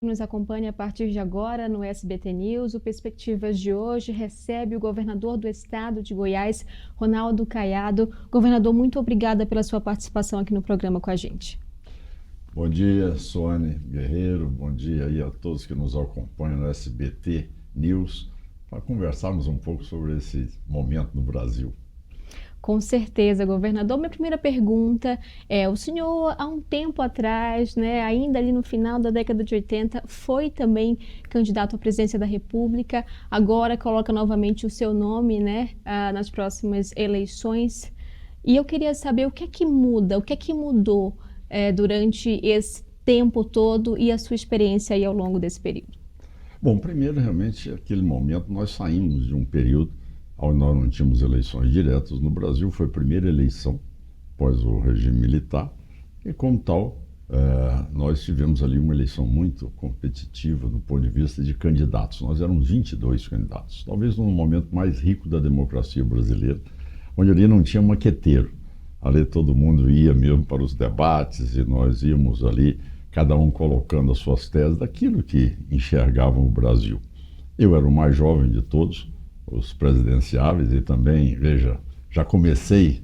Nos acompanha a partir de agora no SBT News. O Perspectivas de hoje recebe o governador do estado de Goiás, Ronaldo Caiado. Governador, muito obrigada pela sua participação aqui no programa com a gente. Bom dia, Sônia Guerreiro. Bom dia aí a todos que nos acompanham no SBT News para conversarmos um pouco sobre esse momento no Brasil. Com certeza, governador. Minha primeira pergunta é: o senhor, há um tempo atrás, ainda ali no final da década de 80, foi também candidato à presidência da República, agora coloca novamente o seu nome, nas próximas eleições. E eu queria saber o que é que muda, o que é que mudou durante esse tempo todo e a sua experiência aí ao longo desse período. Bom, primeiro, realmente, aquele momento nós saímos de um período onde nós não tínhamos eleições diretas no Brasil. Foi a primeira eleição após o regime militar e, como tal, nós tivemos ali uma eleição muito competitiva do ponto de vista de candidatos. Nós éramos 22 candidatos, talvez no momento mais rico da democracia brasileira, onde ali não tinha maqueteiro. Ali todo mundo ia mesmo para os debates e nós íamos ali, cada um colocando as suas teses daquilo que enxergavam o Brasil. Eu era o mais jovem de todos os presidenciáveis e também, veja, já comecei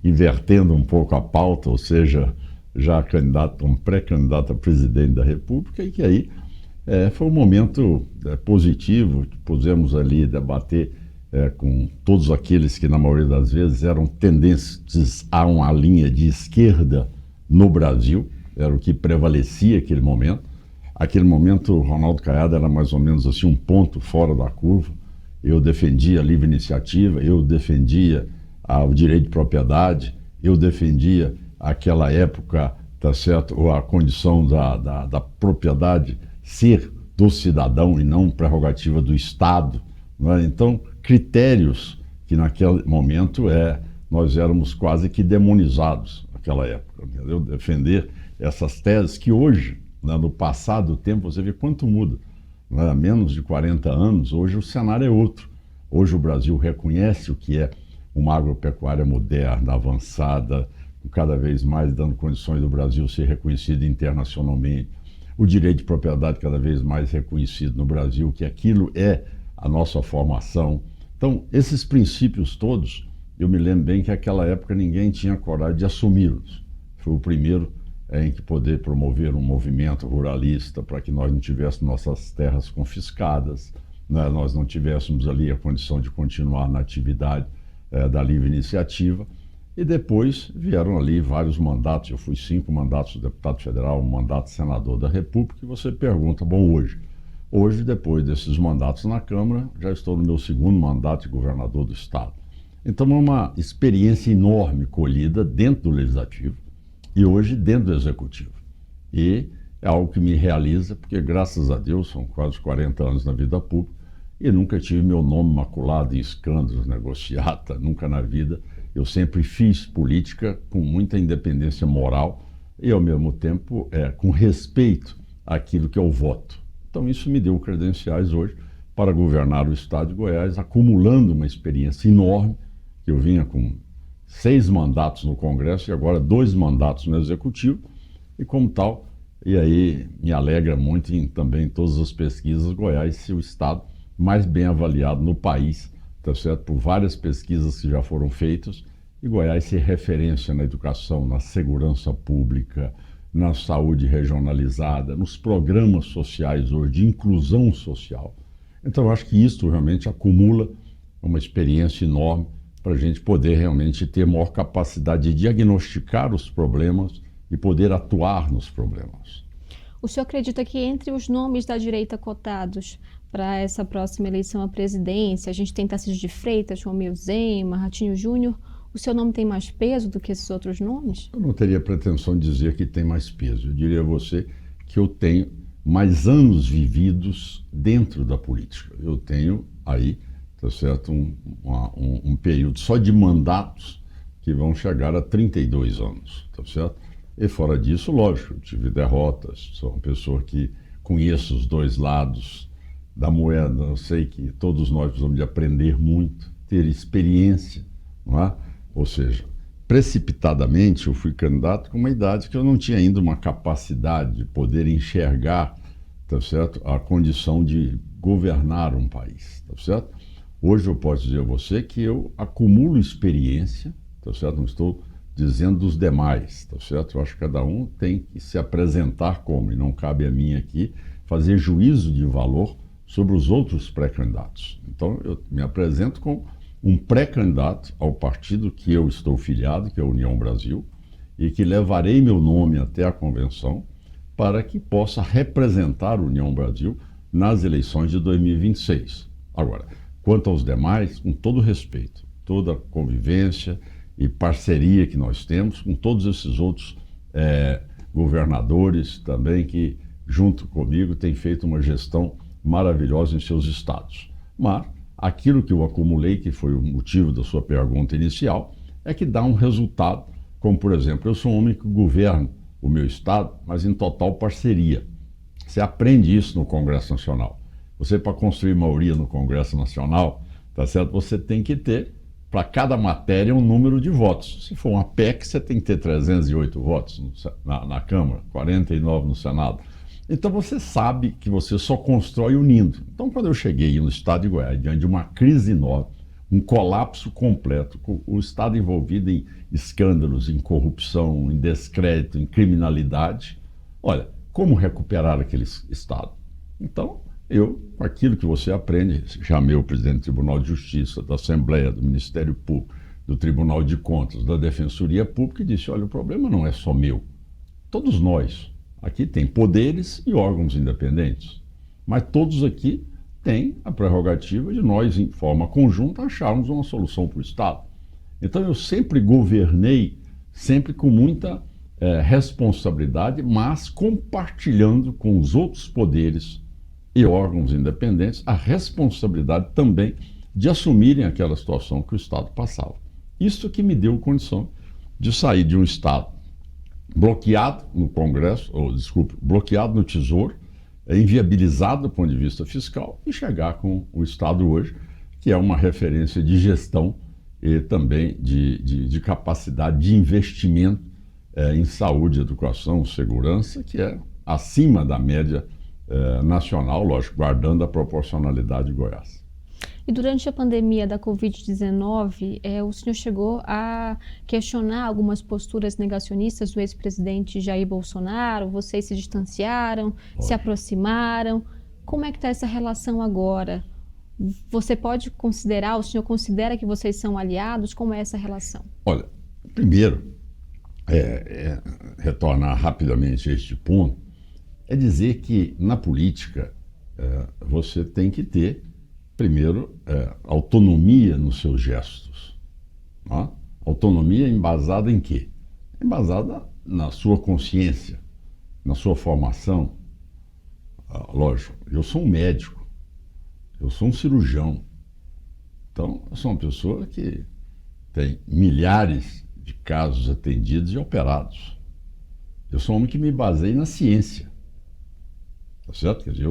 invertendo um pouco a pauta, ou seja, já candidato, um pré-candidato a presidente da República, e que aí foi um momento positivo, que pudemos ali debater com todos aqueles que na maioria das vezes eram tendentes a uma linha de esquerda no Brasil, era o que prevalecia aquele momento. Aquele momento o Ronaldo Caiado era mais ou menos assim um ponto fora da curva. Eu defendia a livre iniciativa, eu defendia o direito de propriedade, eu defendia aquela época, tá certo, a condição da propriedade ser do cidadão e não prerrogativa do Estado. Então, critérios que naquele momento nós éramos quase que demonizados naquela época, entendeu? Defender essas teses que hoje, no passado do tempo, você vê quanto muda. Há menos de 40 anos, hoje o cenário é outro. Hoje o Brasil reconhece o que é uma agropecuária moderna, avançada, cada vez mais dando condições do Brasil ser reconhecido internacionalmente. O direito de propriedade cada vez mais reconhecido no Brasil, que aquilo é a nossa formação. Então, esses princípios todos, eu me lembro bem que naquela época ninguém tinha coragem de assumi-los. Foi o primeiro em que poder promover um movimento ruralista para que nós não tivéssemos nossas terras confiscadas, nós não tivéssemos ali a condição de continuar na atividade da livre iniciativa. E depois vieram ali vários mandatos. Eu fui 5 mandatos de deputado federal, um mandato de senador da República. E você pergunta, bom, hoje, depois desses mandatos na Câmara, já estou no meu 2º mandato de governador do Estado. Então é uma experiência enorme colhida dentro do Legislativo e hoje dentro do Executivo. E é algo que me realiza, porque graças a Deus são quase 40 anos na vida pública e nunca tive meu nome maculado em escândalos, negociata, nunca na vida. Eu sempre fiz política com muita independência moral e ao mesmo tempo com respeito àquilo que é o voto. Então isso me deu credenciais hoje para governar o estado de Goiás, acumulando uma experiência enorme, que eu vinha com 6 mandatos no Congresso e agora 2 mandatos no Executivo, e como tal, e aí me alegra muito também em todas as pesquisas, Goiás ser o estado mais bem avaliado no país, tá certo? Por várias pesquisas que já foram feitas, e Goiás ser referência na educação, na segurança pública, na saúde regionalizada, nos programas sociais hoje, de inclusão social. Então eu acho que isso realmente acumula uma experiência enorme para a gente poder realmente ter maior capacidade de diagnosticar os problemas e poder atuar nos problemas. O senhor acredita que entre os nomes da direita cotados para essa próxima eleição à presidência, a gente tem Tarcísio de Freitas, Romeu Zema, Ratinho Júnior, o seu nome tem mais peso do que esses outros nomes? Eu não teria pretensão de dizer que tem mais peso. Eu diria a você que eu tenho mais anos vividos dentro da política. Eu tenho aí, tá certo, um período só de mandatos que vão chegar a 32 anos, tá certo? E fora disso, lógico, eu tive derrotas, sou uma pessoa que conheço os dois lados da moeda. Eu sei que todos nós precisamos de aprender muito, ter experiência, não é? Ou seja, precipitadamente eu fui candidato com uma idade que eu não tinha ainda uma capacidade de poder enxergar tá certo, a condição de governar um país, tá certo? Hoje eu posso dizer a você que eu acumulo experiência, tá certo? Não estou dizendo dos demais, tá certo? Eu acho que cada um tem que se apresentar como, e não cabe a mim aqui fazer juízo de valor sobre os outros pré-candidatos. Então eu me apresento como um pré-candidato ao partido que eu estou filiado, que é a União Brasil, e que levarei meu nome até a convenção para que possa representar a União Brasil nas eleições de 2026. Agora, quanto aos demais, com todo respeito, toda a convivência e parceria que nós temos com todos esses outros governadores também que, junto comigo, têm feito uma gestão maravilhosa em seus estados. Mas aquilo que eu acumulei, que foi o motivo da sua pergunta inicial, é que dá um resultado, como por exemplo, eu sou um homem que governo o meu estado, mas em total parceria. Você aprende isso no Congresso Nacional. Você, para construir maioria no Congresso Nacional, tá certo? Você tem que ter, para cada matéria, um número de votos. Se for uma PEC, você tem que ter 308 votos na Câmara, 49 no Senado. Então você sabe que você só constrói unindo. Então quando eu cheguei no estado de Goiás, diante de uma crise enorme, um colapso completo, com o estado envolvido em escândalos, em corrupção, em descrédito, em criminalidade, olha, como recuperar aquele estado? Então, eu, com aquilo que você aprende, chamei o presidente do Tribunal de Justiça, da Assembleia, do Ministério Público, do Tribunal de Contas, da Defensoria Pública e disse, olha, o problema não é só meu. Todos nós aqui tem poderes e órgãos independentes, mas todos aqui têm a prerrogativa de nós, em forma conjunta, acharmos uma solução para o Estado. Então eu sempre governei, sempre com muita responsabilidade, mas compartilhando com os outros poderes e órgãos independentes a responsabilidade também de assumirem aquela situação que o Estado passava. Isso que me deu condição de sair de um Estado bloqueado no Congresso, bloqueado no Tesouro, inviabilizado do ponto de vista fiscal e chegar com o Estado hoje, que é uma referência de gestão e também de capacidade de investimento em saúde, educação, segurança, que é acima da média nacional, lógico, guardando a proporcionalidade de Goiás. E durante a pandemia da Covid-19, o senhor chegou a questionar algumas posturas negacionistas do ex-presidente Jair Bolsonaro? Vocês se distanciaram, se aproximaram? Como é que está essa relação agora? Você pode considerar, o senhor considera que vocês são aliados? Como é essa relação? Olha, primeiro, retornar rapidamente a este ponto, é dizer que na política você tem que ter, primeiro, autonomia nos seus gestos. Tá? Autonomia embasada em quê? Embasada na sua consciência, na sua formação. Lógico, eu sou um médico, eu sou um cirurgião. Então, eu sou uma pessoa que tem milhares de casos atendidos e operados. Eu sou um homem que me baseia na ciência. Tá certo? Quer dizer,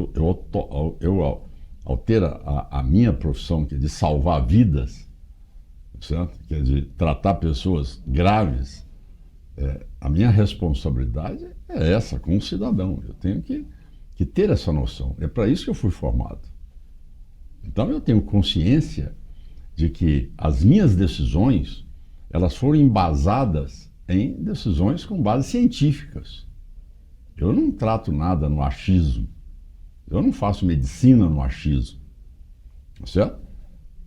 ao ter a minha profissão, que é de salvar vidas, certo? Quer dizer, tratar pessoas graves, a minha responsabilidade é essa, como cidadão. Eu tenho que ter essa noção. É para isso que eu fui formado. Então eu tenho consciência de que as minhas decisões, elas foram embasadas em decisões com bases científicas. Eu não trato nada no achismo. Eu não faço medicina no achismo. Certo?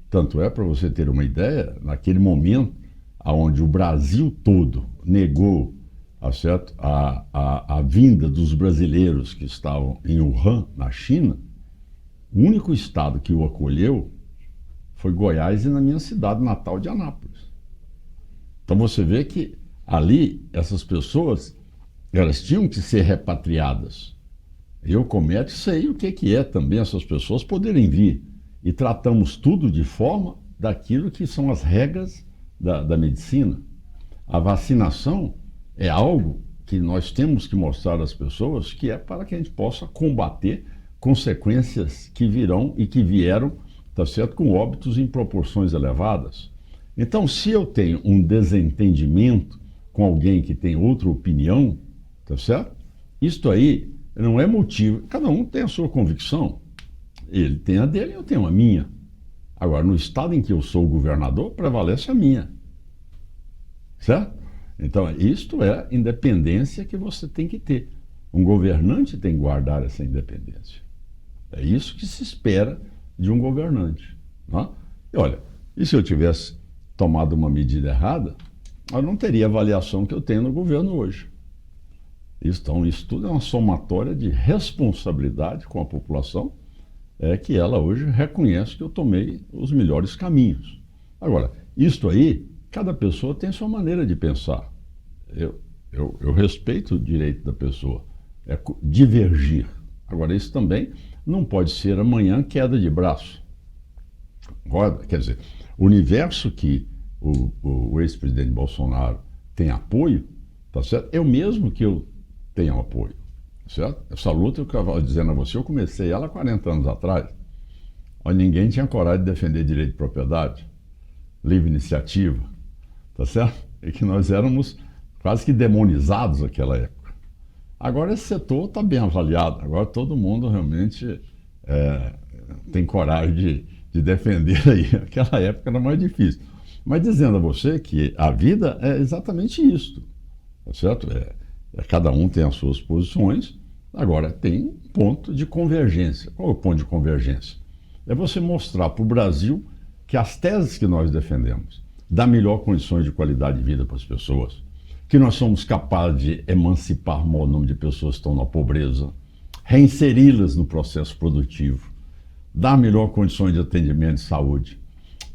Tanto é, para você ter uma ideia, naquele momento onde o Brasil todo negou a vinda dos brasileiros que estavam em Wuhan, na China, o único estado que o acolheu foi Goiás e na minha cidade natal de Anápolis. Então você vê que ali essas pessoas, elas tinham que ser repatriadas. Eu, como médico, sei o que é também essas pessoas poderem vir. E tratamos tudo de forma daquilo que são as regras da medicina. A vacinação é algo que nós temos que mostrar às pessoas que é para que a gente possa combater consequências que virão e que vieram, tá certo, com óbitos em proporções elevadas. Então, se eu tenho um desentendimento com alguém que tem outra opinião, tá certo? Isto aí Não é motivo. Cada um tem a sua convicção. Ele tem a dele, eu tenho a minha. Agora, no estado em que eu sou o governador, prevalece a minha. Certo? Então, isto é independência que você tem que ter. Um governante tem que guardar essa independência. É isso que se espera de um governante. Não é? E olha, e se eu tivesse tomado uma medida errada, eu não teria a avaliação que eu tenho no governo hoje. Então, isso tudo é uma somatória de responsabilidade com a população, que ela hoje reconhece que eu tomei os melhores caminhos. Agora, isto aí, cada pessoa tem sua maneira de pensar. Eu respeito o direito da pessoa, divergir. Agora, isso também não pode ser amanhã queda de braço. Quer dizer, o universo que o ex-presidente Bolsonaro tem apoio, tá certo? É o mesmo que eu tenho apoio, certo? Essa luta, eu estava dizendo a você, eu comecei ela há 40 anos atrás, onde ninguém tinha coragem de defender direito de propriedade, livre iniciativa, tá certo? E que nós éramos quase que demonizados naquela época. Agora esse setor está bem avaliado, agora todo mundo realmente tem coragem de defender aí. Aquela época era mais difícil. Mas dizendo a você que a vida é exatamente isso, tá certo? Cada um tem as suas posições, agora tem um ponto de convergência. Qual é o ponto de convergência? É você mostrar para o Brasil que as teses que nós defendemos dão melhor condições de qualidade de vida para as pessoas, que nós somos capazes de emancipar o maior número de pessoas que estão na pobreza, reinseri-las no processo produtivo, dar melhor condições de atendimento de saúde,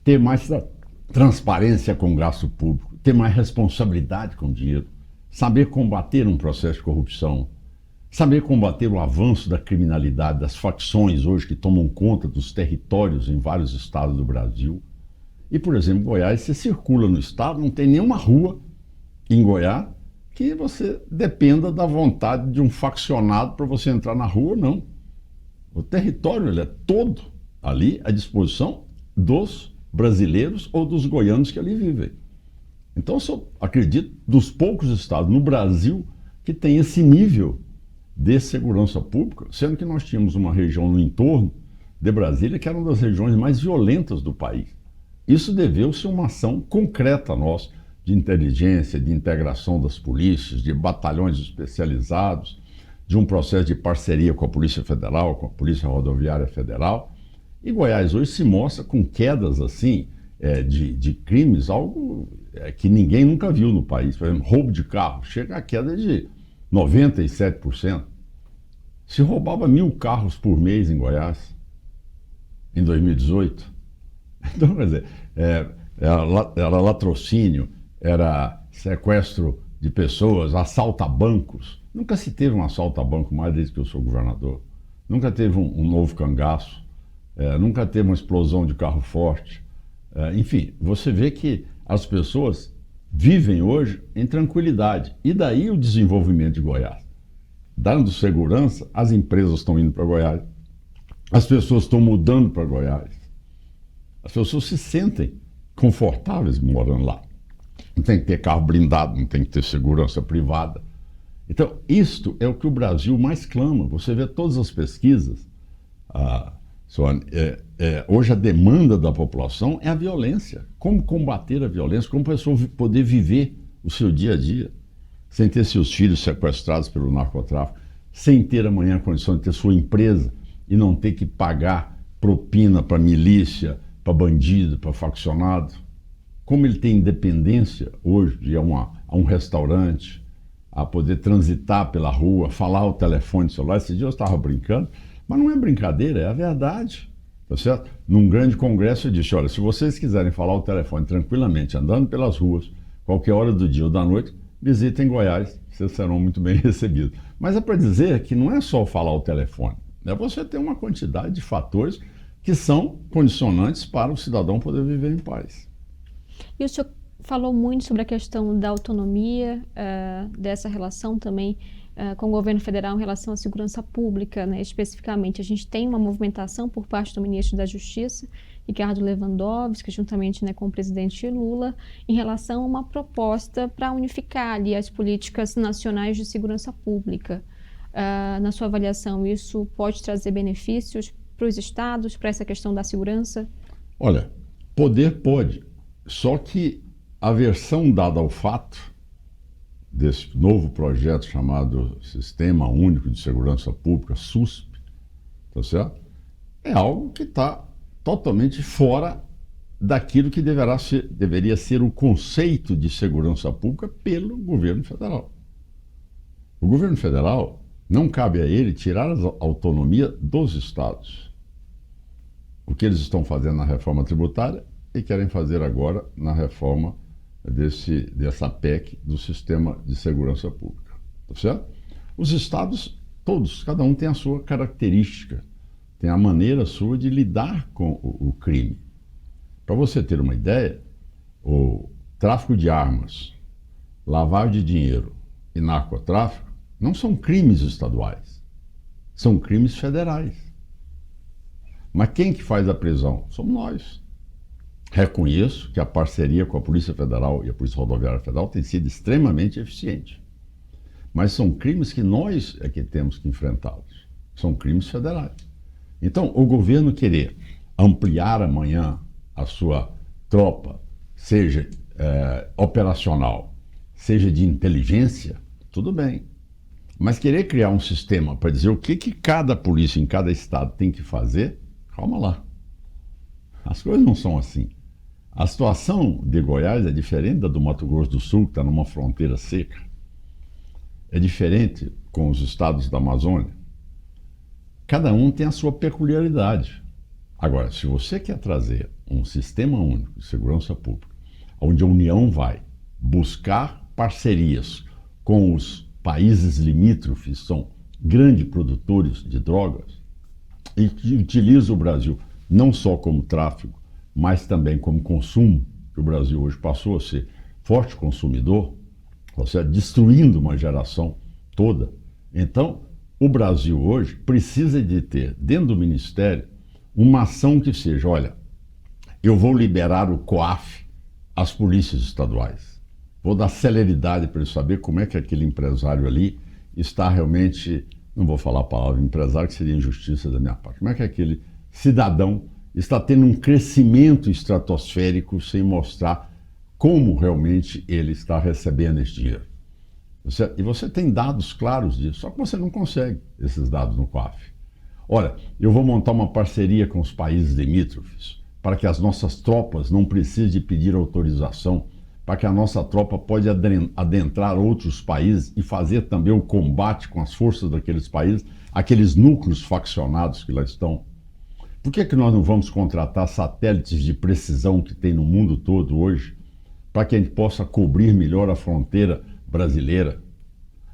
ter mais transparência com o gasto público, ter mais responsabilidade com o dinheiro, saber combater um processo de corrupção, saber combater o avanço da criminalidade, das facções hoje que tomam conta dos territórios em vários estados do Brasil. E, por exemplo, Goiás, você circula no estado, não tem nenhuma rua em Goiás que você dependa da vontade de um faccionado para você entrar na rua, não. O território ele é todo ali à disposição dos brasileiros ou dos goianos que ali vivem. Então, eu acredito dos poucos estados no Brasil que tem esse nível de segurança pública, sendo que nós tínhamos uma região no entorno de Brasília que era uma das regiões mais violentas do país. Isso deveu-se a uma ação concreta nossa, de inteligência, de integração das polícias, de batalhões especializados, de um processo de parceria com a Polícia Federal, com a Polícia Rodoviária Federal. E Goiás hoje se mostra com quedas assim, de crimes, algo que ninguém nunca viu no país. Por exemplo, roubo de carro, chega a queda de 97%. Se roubava 1.000 carros por mês em Goiás, em 2018. Então, quer dizer, era latrocínio, era sequestro de pessoas, assalto a bancos. Nunca se teve um assalto a banco mais desde que eu sou governador. Nunca teve um novo cangaço. Nunca teve uma explosão de carro forte. Enfim, você vê que as pessoas vivem hoje em tranquilidade. E daí o desenvolvimento de Goiás. Dando segurança, as empresas estão indo para Goiás. As pessoas estão mudando para Goiás. As pessoas se sentem confortáveis morando lá. Não tem que ter carro blindado, não tem que ter segurança privada. Então, isto é o que o Brasil mais clama. Você vê todas as pesquisas. Hoje a demanda da população é a violência. Como combater a violência, como a pessoa poder viver o seu dia a dia, sem ter seus filhos sequestrados pelo narcotráfico, sem ter amanhã a condição de ter sua empresa e não ter que pagar propina para milícia, para bandido, para faccionado. Como ele tem independência hoje de ir a um restaurante, a poder transitar pela rua, falar ao telefone celular. Esse dia eu estava brincando, mas não é brincadeira, é a verdade, tá certo? Num grande congresso eu disse, olha, se vocês quiserem falar ao telefone tranquilamente, andando pelas ruas, qualquer hora do dia ou da noite, visitem Goiás, vocês serão muito bem recebidos. Mas é para dizer que não é só falar ao telefone, é você ter uma quantidade de fatores que são condicionantes para o cidadão poder viver em paz. E o senhor falou muito sobre a questão da autonomia, dessa relação também com o governo federal em relação à segurança pública, né? Especificamente. A gente tem uma movimentação por parte do ministro da Justiça, Ricardo Lewandowski, juntamente, né, com o presidente Lula, em relação a uma proposta para unificar ali as políticas nacionais de segurança pública. Na sua avaliação, isso pode trazer benefícios para os estados, para essa questão da segurança? Olha, poder pode, só que a versão dada ao fato desse novo projeto chamado Sistema Único de Segurança Pública, SUSP, tá certo? É algo que está totalmente fora daquilo que deveria ser o conceito de segurança pública pelo governo federal. O governo federal, não cabe a ele tirar a autonomia dos estados. O que eles estão fazendo na reforma tributária e querem fazer agora na reforma dessa PEC do Sistema de Segurança Pública. Tá certo? Os estados, todos, cada um tem a sua característica, tem a maneira sua de lidar com o crime. Para você ter uma ideia, o tráfico de armas, lavagem de dinheiro e narcotráfico não são crimes estaduais, são crimes federais. Mas quem que faz a prisão? Somos nós. Reconheço que a parceria com a Polícia Federal e a Polícia Rodoviária Federal tem sido extremamente eficiente. Mas são crimes que nós é que temos que enfrentá-los. São crimes federais. Então, o governo querer ampliar amanhã a sua tropa, seja operacional, seja de inteligência, tudo bem. Mas querer criar um sistema para dizer o que cada polícia em cada estado tem que fazer, calma lá. As coisas não são assim. A situação de Goiás é diferente da do Mato Grosso do Sul, que está numa fronteira seca. É diferente com os estados da Amazônia. Cada um tem a sua peculiaridade. Agora, se você quer trazer um sistema único de segurança pública, onde a União vai buscar parcerias com os países limítrofes, são grandes produtores de drogas, e que utiliza o Brasil não só como tráfico, mas também como consumo, que o Brasil hoje passou a ser forte consumidor, ou seja, destruindo uma geração toda. Então, o Brasil hoje precisa de ter, dentro do Ministério, uma ação que seja, olha, eu vou liberar o COAF às polícias estaduais. Vou dar celeridade para ele saber como é que aquele empresário ali está realmente, não vou falar a palavra empresário, que seria injustiça da minha parte, como é que aquele cidadão está tendo um crescimento estratosférico sem mostrar como realmente ele está recebendo esse dinheiro. E você tem dados claros disso, só que você não consegue esses dados no COAF. Olha, eu vou montar uma parceria com os países limítrofes para que as nossas tropas não precisem de pedir autorização, para que a nossa tropa pode adentrar outros países e fazer também o combate com as forças daqueles países, aqueles núcleos faccionados que lá estão. Por que nós não vamos contratar satélites de precisão que tem no mundo todo hoje, para que a gente possa cobrir melhor a fronteira brasileira?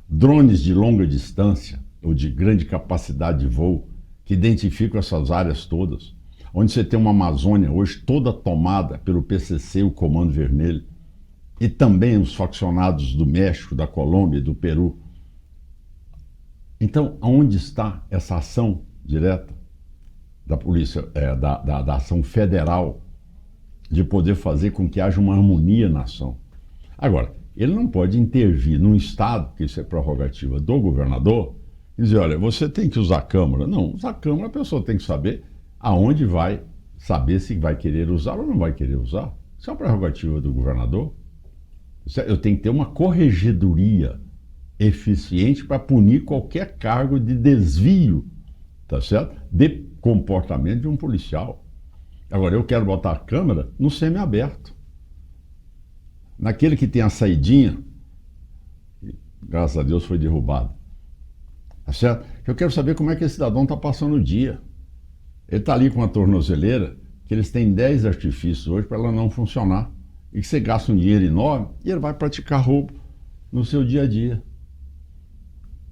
Drones de longa distância ou de grande capacidade de voo, que identificam essas áreas todas, onde você tem uma Amazônia hoje toda tomada pelo PCC, o Comando Vermelho, e também os faccionados do México, da Colômbia e do Peru. Então, aonde está essa ação direta da polícia, da ação federal, de poder fazer com que haja uma harmonia na ação? Agora, ele não pode intervir num estado, que isso é prerrogativa do governador, e dizer, olha, você tem que usar a Câmara. Não, usar a Câmara, a pessoa tem que saber aonde vai, saber se vai querer usar ou não vai querer usar. Isso é uma prerrogativa do governador. Eu tenho que ter uma corregedoria eficiente para punir qualquer cargo de desvio, tá certo? De comportamento de um policial. Agora, eu quero botar a câmera no semiaberto. Naquele que tem a saidinha, graças a Deus foi derrubado. Tá certo? Eu quero saber como é que esse cidadão está passando o dia. Ele está ali com uma tornozeleira, que eles têm 10 artifícios hoje para ela não funcionar. E que você gasta um dinheiro enorme e ele vai praticar roubo no seu dia a dia.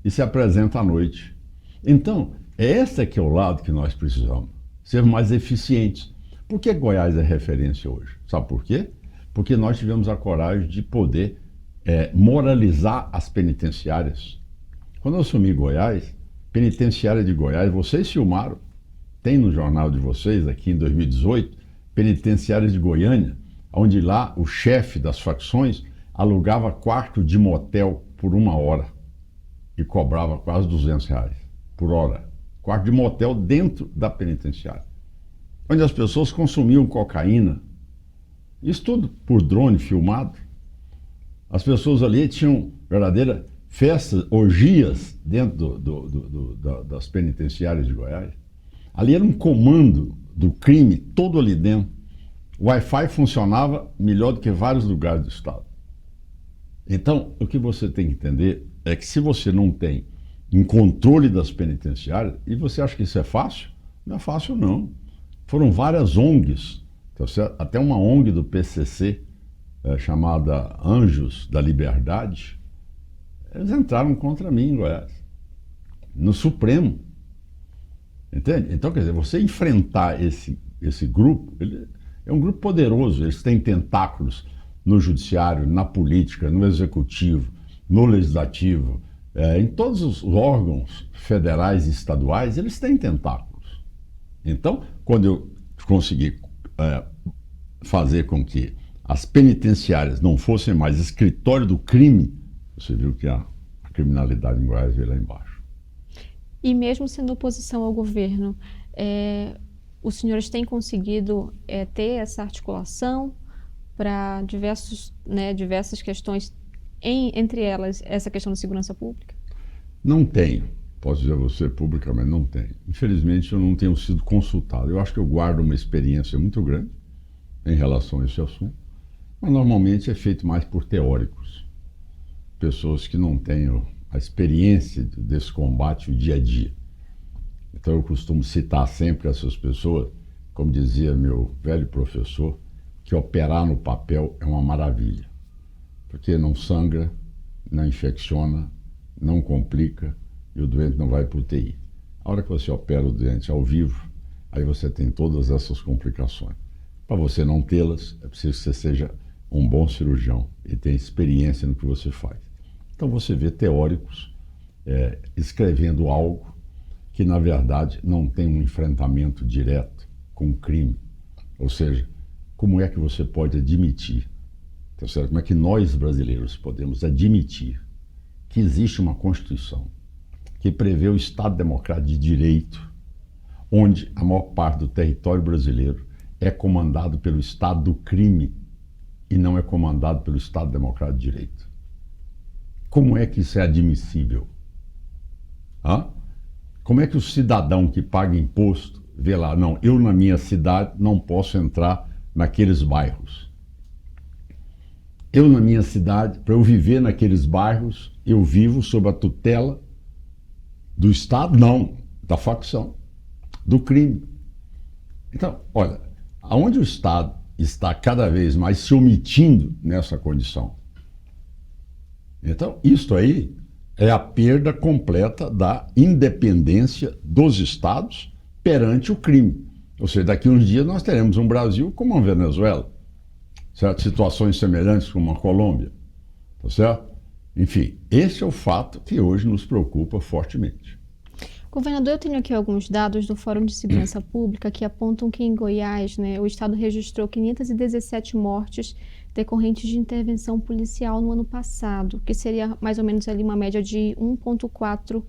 E se apresenta à noite. Então, esse que é o lado que nós precisamos. Ser mais eficientes. Por que Goiás é referência hoje? Sabe por quê? Porque nós tivemos a coragem de poder moralizar as penitenciárias. Quando eu assumi Goiás, penitenciária de Goiás, vocês filmaram, tem no jornal de vocês, aqui em 2018, penitenciária de Goiânia, onde lá o chefe das facções alugava quarto de motel por 1 hora. e cobrava quase R$ 200 por hora. Quarto de motel dentro da penitenciária, onde as pessoas consumiam cocaína. Isso tudo por drone filmado. As pessoas ali tinham verdadeiras festas, orgias dentro das penitenciárias de Goiás. Ali era um comando do crime todo ali dentro. O Wi-Fi funcionava melhor do que vários lugares do estado. Então, o que você tem que entender é que se você não tem um controle das penitenciárias, e você acha que isso é fácil? Não é fácil, não. Foram várias ONGs, tá certo? Até uma ONG do PCC, chamada Anjos da Liberdade, eles entraram contra mim em Goiás, no Supremo. Entende? Então, quer dizer, você enfrentar esse grupo, ele é um grupo poderoso, eles têm tentáculos no judiciário, na política, no executivo, no legislativo, em todos os órgãos federais e estaduais, eles têm tentáculos. Então, quando eu consegui fazer com que as penitenciárias não fossem mais escritório do crime, você viu que a criminalidade em Goiás veio lá embaixo. E mesmo sendo oposição ao governo, os senhores têm conseguido ter essa articulação para diversas questões, entre elas essa questão da segurança pública? Não tenho. Posso dizer a você publicamente, não tenho. Infelizmente, eu não tenho sido consultado. Eu acho que eu guardo uma experiência muito grande em relação a esse assunto, mas normalmente é feito mais por teóricos, pessoas que não têm a experiência desse combate o dia a dia. Então eu costumo citar sempre essas pessoas, como dizia meu velho professor, que operar no papel é uma maravilha, porque não sangra, não infecciona, não complica e o doente não vai para o UTI. A hora que você opera o doente ao vivo, aí você tem todas essas complicações. Para você não tê-las, é preciso que você seja um bom cirurgião e tenha experiência no que você faz. Então você vê teóricos escrevendo algo que, na verdade, não tem um enfrentamento direto com o crime. Ou seja, como é que você pode admitir, tá certo? Como é que nós, brasileiros, podemos admitir que existe uma Constituição que prevê o Estado Democrático de Direito, onde a maior parte do território brasileiro é comandado pelo Estado do crime e não é comandado pelo Estado Democrático de Direito? Como é que isso é admissível? Como é que o cidadão que paga imposto vê lá, não, eu na minha cidade não posso entrar naqueles bairros. Eu na minha cidade, para eu viver naqueles bairros, eu vivo sob a tutela do Estado? Não, da facção, do crime. Então, olha, aonde o Estado está cada vez mais se omitindo nessa condição? Então, isso aí é a perda completa da independência dos Estados perante o crime. Ou seja, daqui a uns dias nós teremos um Brasil como a Venezuela, certo? Situações semelhantes como a Colômbia, tá certo? Enfim, esse é o fato que hoje nos preocupa fortemente. Governador, eu tenho aqui alguns dados do Fórum de Segurança Pública que apontam que em Goiás, o estado registrou 517 mortes decorrentes de intervenção policial no ano passado, que seria mais ou menos ali uma média de 1,4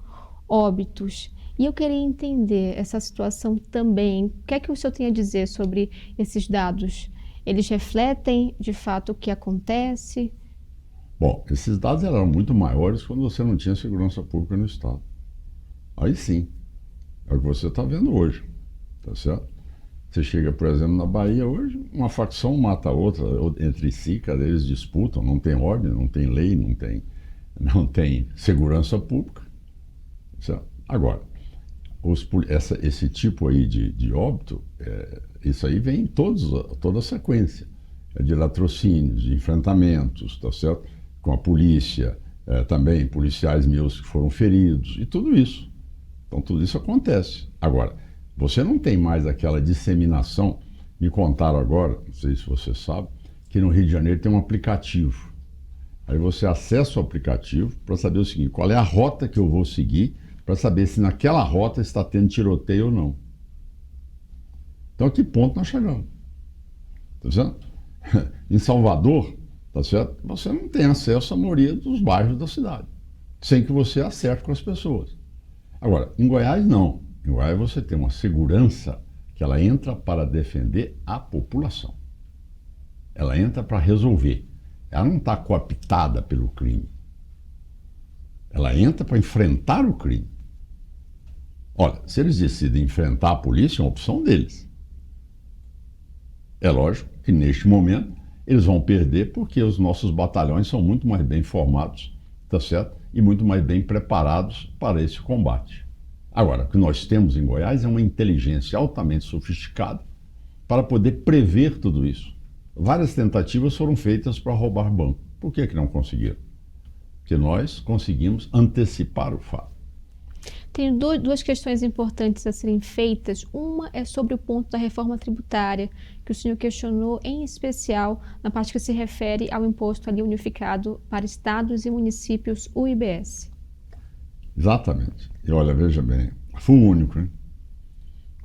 óbitos. E eu queria entender essa situação também. O que é que o senhor tem a dizer sobre esses dados? Eles refletem, de fato, o que acontece? Bom, esses dados eram muito maiores quando você não tinha segurança pública no estado. Aí sim, é o que você está vendo hoje, tá certo? Você chega, por exemplo, na Bahia hoje, uma facção mata a outra entre si, cada eles disputam, não tem ordem, não tem lei, não tem segurança pública, certo? Agora, esse tipo aí de óbito, isso aí vem em toda a sequência, de latrocínios, de enfrentamentos, tá certo? Com a polícia, também policiais meus que foram feridos, e tudo isso. Então, tudo isso acontece. Agora, você não tem mais aquela disseminação. Me contaram agora, não sei se você sabe, que no Rio de Janeiro tem um aplicativo. Aí você acessa o aplicativo para saber o seguinte, qual é a rota que eu vou seguir, para saber se naquela rota está tendo tiroteio ou não. Então, a que ponto nós chegamos? Tá certo? Em Salvador, tá certo? Você não tem acesso à maioria dos bairros da cidade. sem que você acerte com as pessoas. Agora, em Goiás não. Em Goiás você tem uma segurança que ela entra para defender a população. Ela entra para resolver. Ela não está cooptada pelo crime. Ela entra para enfrentar o crime. Olha, se eles decidem enfrentar a polícia, é uma opção deles. É lógico que neste momento eles vão perder porque os nossos batalhões são muito mais bem formados, tá certo? E muito mais bem preparados para esse combate. Agora, o que nós temos em Goiás é uma inteligência altamente sofisticada para poder prever tudo isso. Várias tentativas foram feitas para roubar banco. Por que não conseguiram? Porque nós conseguimos antecipar o fato. Tem duas questões importantes a serem feitas. Uma é sobre o ponto da reforma tributária, que o senhor questionou, em especial na parte que se refere ao imposto ali unificado para estados e municípios, o IBS. Exatamente. E olha, veja bem, fui o único, hein?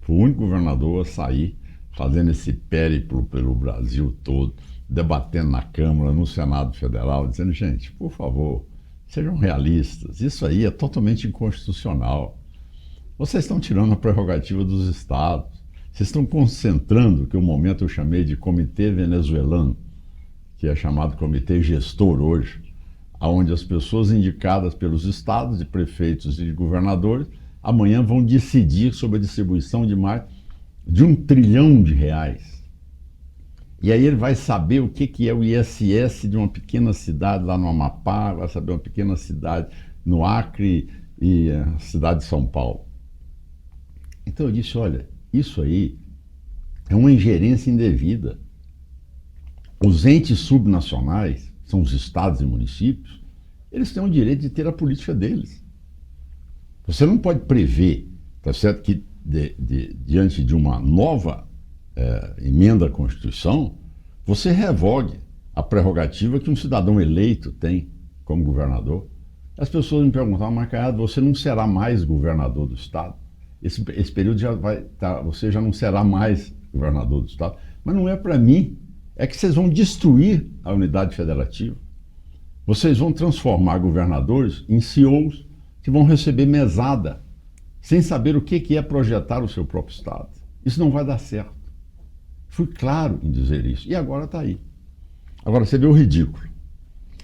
Fui o único governador a sair fazendo esse périplo pelo Brasil todo, debatendo na Câmara, no Senado Federal, dizendo, gente, por favor, sejam realistas, isso aí é totalmente inconstitucional. Vocês estão tirando a prerrogativa dos estados, vocês estão concentrando, que o momento eu chamei de comitê venezuelano, que é chamado comitê gestor hoje, onde as pessoas indicadas pelos estados, de prefeitos e de governadores, amanhã vão decidir sobre a distribuição de mais de R$1 trilhão. E aí ele vai saber o que é o ISS de uma pequena cidade lá no Amapá, vai saber uma pequena cidade no Acre e a cidade de São Paulo. Então eu disse, olha, isso aí é uma ingerência indevida. Os entes subnacionais, são os estados e municípios, eles têm o direito de ter a política deles. Você não pode prever, tá certo, que diante de uma nova emenda à Constituição, você revogue a prerrogativa que um cidadão eleito tem como governador. As pessoas me perguntavam, mas Caiado, você não será mais governador do estado? Esse período já vai estar, você já não será mais governador do estado. Mas não é para mim, é que vocês vão destruir a unidade federativa. Vocês vão transformar governadores em CEOs que vão receber mesada, sem saber o que é projetar o seu próprio estado. Isso não vai dar certo. Fui claro em dizer isso. E agora está aí. Agora, você vê o ridículo.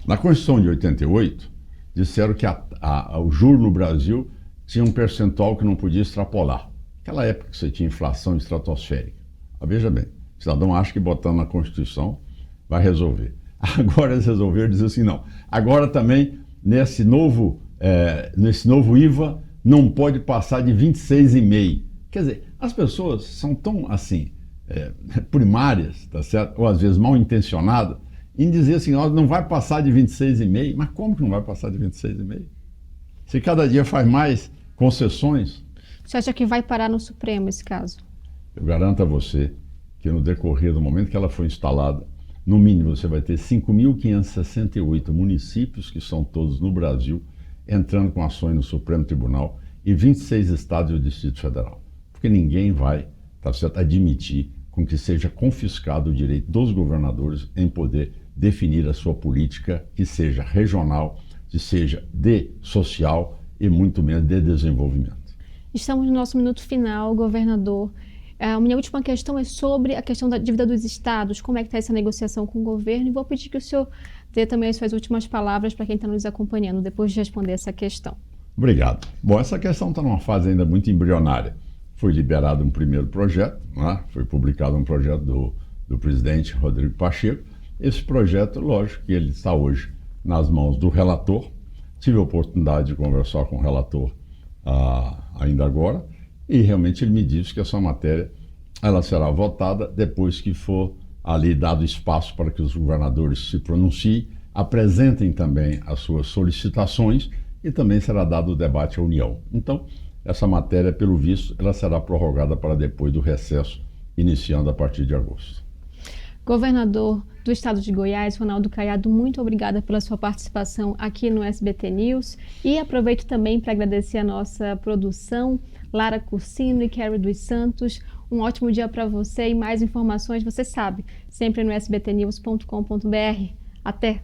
Na Constituição de 88, disseram que o juro no Brasil tinha um percentual que não podia extrapolar. Aquela época que você tinha inflação estratosférica. Mas veja bem, o cidadão acha que botando na Constituição vai resolver. Agora eles resolveram dizer assim, não. Agora também, nesse novo IVA, não pode passar de 26,5%. Quer dizer, as pessoas são tão, assim, primárias, tá certo? Ou às vezes mal intencionadas, em dizer assim, não vai passar de 26,5%. Mas como que não vai passar de 26,5%? Se cada dia faz mais concessões. Você acha que vai parar no Supremo esse caso? Eu garanto a você que no decorrer do momento que ela foi instalada, no mínimo você vai ter 5.568 municípios, que são todos no Brasil, entrando com ações no Supremo Tribunal, e 26 estados e o Distrito Federal. Porque ninguém vai, tá certo, admitir com que seja confiscado o direito dos governadores em poder definir a sua política, que seja regional, que seja de social e muito menos de desenvolvimento. Estamos no nosso minuto final, governador. A minha última questão é sobre a questão da dívida dos estados, como é que está essa negociação com o governo, e vou pedir que o senhor dê também as suas últimas palavras para quem está nos acompanhando, depois de responder essa questão. Obrigado. Bom, essa questão está numa fase ainda muito embrionária. Foi liberado um primeiro projeto, né? Foi publicado um projeto do presidente Rodrigo Pacheco. Esse projeto, lógico que ele está hoje nas mãos do relator. Tive a oportunidade de conversar com o relator ainda agora, e realmente ele me disse que essa matéria ela será votada depois que for ali dado espaço para que os governadores se pronunciem, apresentem também as suas solicitações e também será dado o debate à União. Então, essa matéria, pelo visto, ela será prorrogada para depois do recesso, iniciando a partir de agosto. Governador do estado de Goiás, Ronaldo Caiado, muito obrigada pela sua participação aqui no SBT News, e aproveito também para agradecer a nossa produção, Lara Cursino e Carrie dos Santos. Um ótimo dia para você, e mais informações, você sabe, sempre no sbtnews.com.br. Até!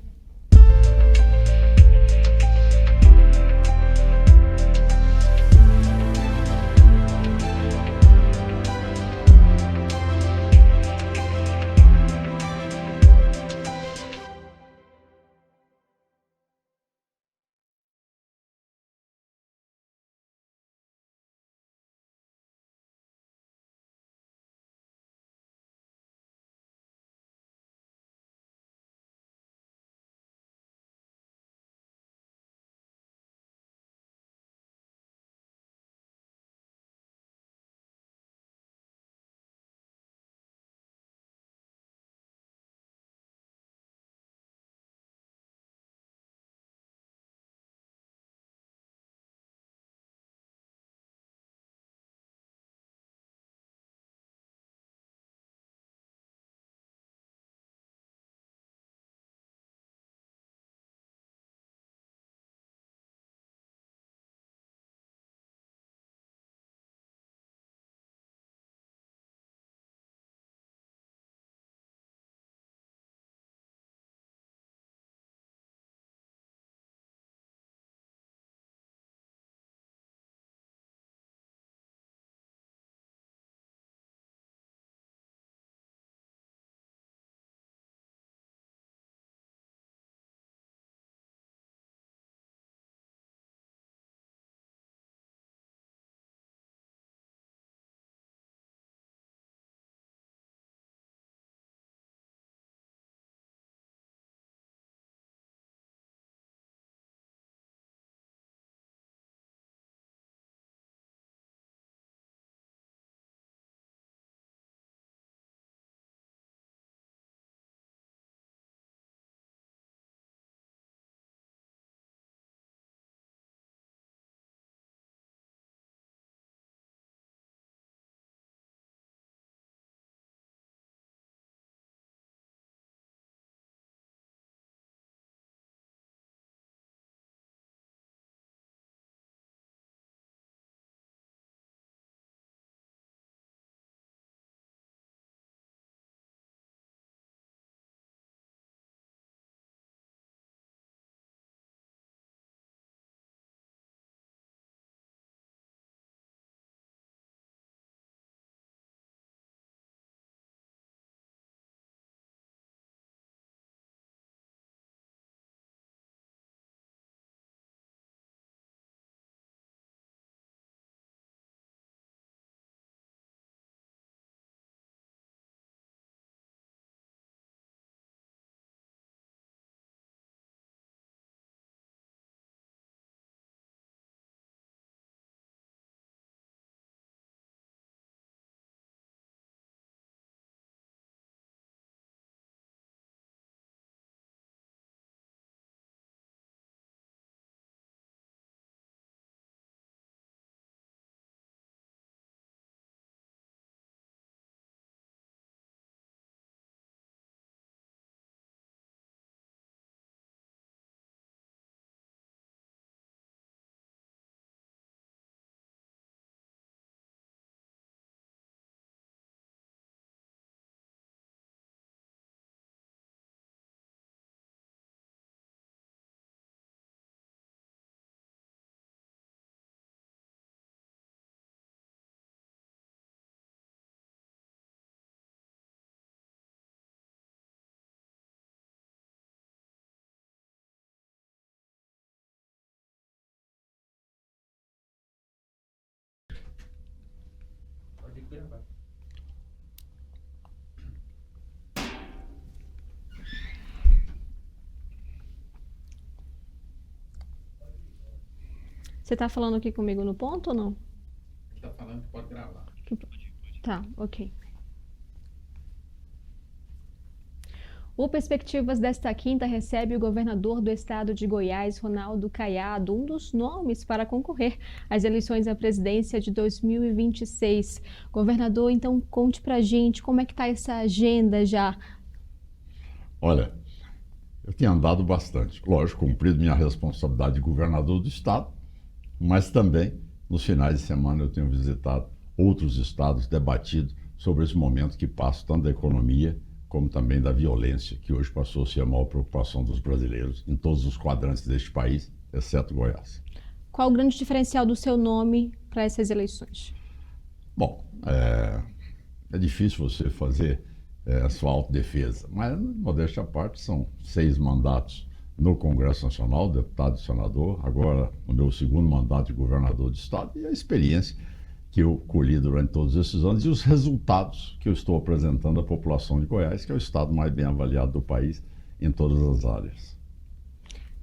Você está falando aqui comigo no ponto ou não? Está falando que pode gravar. Tá, ok. O Perspectivas desta quinta recebe o governador do estado de Goiás, Ronaldo Caiado, um dos nomes para concorrer às eleições à presidência de 2026. Governador, então conte pra gente como é que está essa agenda já. Olha, eu tenho andado bastante, lógico, cumprido minha responsabilidade de governador do estado, mas também nos finais de semana eu tenho visitado outros estados, debatido sobre esse momento que passa tanto da economia como também da violência, que hoje passou a ser a maior preocupação dos brasileiros em todos os quadrantes deste país, exceto Goiás. Qual o grande diferencial do seu nome para essas eleições? Bom, é difícil você fazer a sua autodefesa, mas, modéstia à parte, são 6 mandatos no Congresso Nacional, deputado e senador, agora o meu segundo mandato de governador de estado e a experiência que eu colhi durante todos esses anos e os resultados que eu estou apresentando à população de Goiás, que é o estado mais bem avaliado do país em todas as áreas.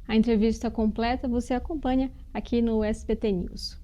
A entrevista completa você acompanha aqui no SBT News.